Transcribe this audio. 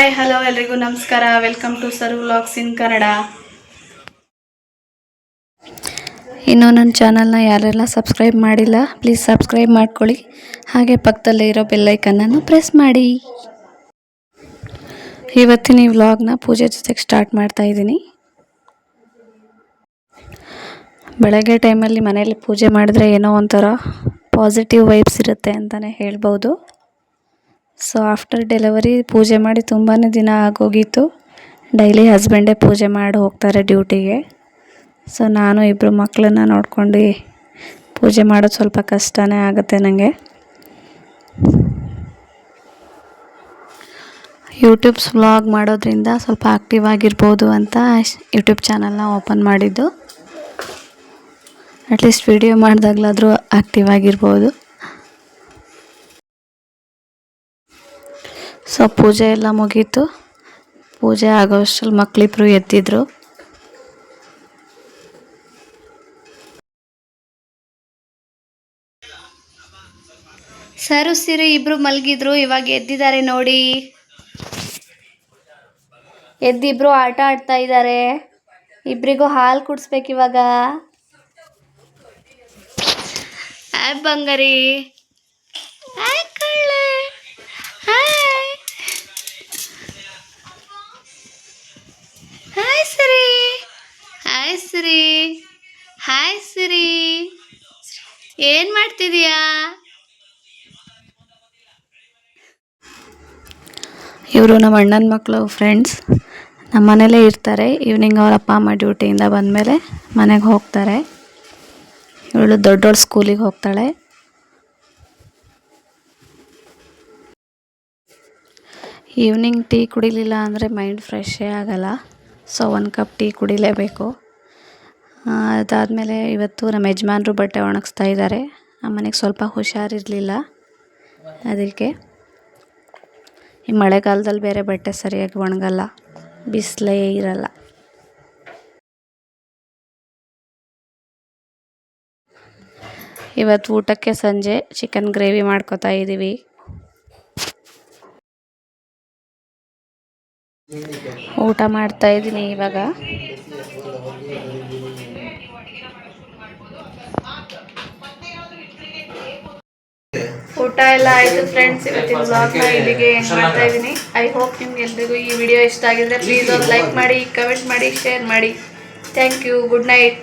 Hi hello ಎಲ್ರಿಗೂ ನಮಸ್ಕಾರ. Welcome to Saru vlogs in Kannada. ಇನ್ನೂ ನನ್ನ ಚಾನಲ್ನ ಯಾರೆಲ್ಲ ಸಬ್ಸ್ಕ್ರೈಬ್ ಮಾಡಿಲ್ಲ ಪ್ಲೀಸ್ ಸಬ್ಸ್ಕ್ರೈಬ್ ಮಾಡ್ಕೊಳ್ಳಿ. ಹಾಗೆ ಪಕ್ಕದಲ್ಲೇ ಇರೋ ಬೆಲ್ಲೈಕನ್ನನ್ನು ಪ್ರೆಸ್ ಮಾಡಿ. ಇವತ್ತಿನ ಈ ವ್ಲಾಗ್ನ ಪೂಜೆ ಜೊತೆಗೆ ಸ್ಟಾರ್ಟ್ ಮಾಡ್ತಾ ಇದ್ದೀನಿ. ಬೆಳಗ್ಗೆ ಟೈಮಲ್ಲಿ ಮನೇಲಿ ಪೂಜೆ ಮಾಡಿದ್ರೆ ಏನೋ ಒಂಥರ ಪಾಸಿಟಿವ್ ವೈಬ್ಸ್ ಇರುತ್ತೆ ಅಂತಲೇ ಹೇಳ್ಬೋದು. ಸೊ ಆಫ್ಟರ್ ಡೆಲಿವರಿ ಪೂಜೆ ಮಾಡಿ ತುಂಬಾ ದಿನ ಆಗೋಗಿತ್ತು. ಡೈಲಿ ಹಸ್ಬೆಂಡೇ ಪೂಜೆ ಮಾಡಿ ಹೋಗ್ತಾರೆ ಡ್ಯೂಟಿಗೆ. ಸೊ ನಾನು ಇಬ್ಬರು ಮಕ್ಕಳನ್ನ ನೋಡ್ಕೊಂಡು ಪೂಜೆ ಮಾಡೋದು ಸ್ವಲ್ಪ ಕಷ್ಟನೇ ಆಗುತ್ತೆ ನನಗೆ. ಯೂಟ್ಯೂಬ್ಸ್ ವ್ಲಾಗ್ ಮಾಡೋದ್ರಿಂದ ಸ್ವಲ್ಪ ಆ್ಯಕ್ಟಿವ್ ಆಗಿರ್ಬೋದು ಅಂತ ಯೂಟ್ಯೂಬ್ ಚಾನಲ್ನ ಓಪನ್ ಮಾಡಿದ್ದು. ಅಟ್ಲೀಸ್ಟ್ ವಿಡಿಯೋ ಮಾಡಿದಾಗಲಾದರೂ ಆ್ಯಕ್ಟಿವ್ ಆಗಿರ್ಬೋದು. ಸೊ ಪೂಜೆ ಎಲ್ಲ ಮುಗೀತು. ಪೂಜೆ ಆಗೋಷ್ಟರಲ್ಲಿ ಮಕ್ಕಳಿಬ್ರು ಎದ್ದಿದ್ರು. ಸರು ಸಿರು ಇಬ್ರು ಮಲಗಿದ್ರು, ಇವಾಗ ಎದ್ದಿದ್ದಾರೆ ನೋಡಿ. ಎದ್ದಿಬ್ರು ಆಟ ಆಡ್ತಾ ಇದ್ದಾರೆ. ಇಬ್ರಿಗೂ ಹಾಲು ಕುಡಿಸ್ಬೇಕು ಇವಾಗ. ಹಾಯ್ ಬಂಗಾರಿ, ಹಾಯ್ ಕಳ್ಳೆ, ಹಾಯ್ ಹಾಯ್ ಸಿರಿ, ಹಾಯ್ ಸಿರಿ, ಹಾಯ್ ಸಿರಿ. ಏನು ಮಾಡ್ತಿದೀಯಾ? ಇವರು ನಮ್ಮ ಅಣ್ಣನ ಮಕ್ಕಳು ಫ್ರೆಂಡ್ಸ್. ನಮ್ಮ ಮನೇಲೇ ಇರ್ತಾರೆ. ಈವ್ನಿಂಗ್ ಅವ್ರ ಅಪ್ಪ ಅಮ್ಮ ಡ್ಯೂಟಿಯಿಂದ ಬಂದಮೇಲೆ ಮನೆಗೆ ಹೋಗ್ತಾರೆ. ಇವಳು ದೊಡ್ಡೋಳು ಸ್ಕೂಲಿಗೆ ಹೋಗ್ತಾಳೆ. ಈವ್ನಿಂಗ್ ಟೀ ಕುಡಿಲಿಲ್ಲ ಅಂದರೆ ಮೈಂಡ್ ಫ್ರೆಶ್ಶೇ ಆಗೋಲ್ಲ. ಸೊ 1 ಕಪ್ ಟೀ ಕುಡಿಲೇಬೇಕು. ಅದಾದಮೇಲೆ ಇವತ್ತು ನಮ್ಮ ಯಜಮಾನರು ಬಟ್ಟೆ ಒಣಗಿಸ್ತಾ ಇದ್ದಾರೆ. ನಮ್ಮನೆಗೆ ಸ್ವಲ್ಪ ಹುಷಾರಿರಲಿಲ್ಲ, ಅದಕ್ಕೆ. ಈ ಮಳೆಗಾಲದಲ್ಲಿ ಬೇರೆ ಬಟ್ಟೆ ಸರಿಯಾಗಿ ಒಣಗಲ್ಲ, ಬಿಸಿಲೇ ಇರಲ್ಲ. ಇವತ್ತು ಊಟಕ್ಕೆ ಸಂಜೆ ಚಿಕನ್ ಗ್ರೇವಿ ಮಾಡ್ಕೊತಾ ಇದ್ದೀವಿ. ಊಟ ಮಾಡ್ತಾ ಇದ್ದೀನಿ ಇವಾಗ. ಊಟ ಎಲ್ಲ ಆಯಿತು ಫ್ರೆಂಡ್ಸ್. ಇವತ್ತಿನ ವ್ಲಾಗ್ನ ಇಲ್ಲಿಗೆ ಎಂಡ್ ಮಾಡ್ತಾ ಇದ್ದೀನಿ. ಐ ಹೋಪ್ ನಿಮ್ಗೆ ಎಲ್ರಿಗೂ ಈ ವಿಡಿಯೋ ಇಷ್ಟ ಆಗಿದ್ರೆ ಪ್ಲೀಸ್ ಒಂದು ಲೈಕ್ ಮಾಡಿ, ಕಮೆಂಟ್ ಮಾಡಿ, ಶೇರ್ ಮಾಡಿ. Thank you. Good night.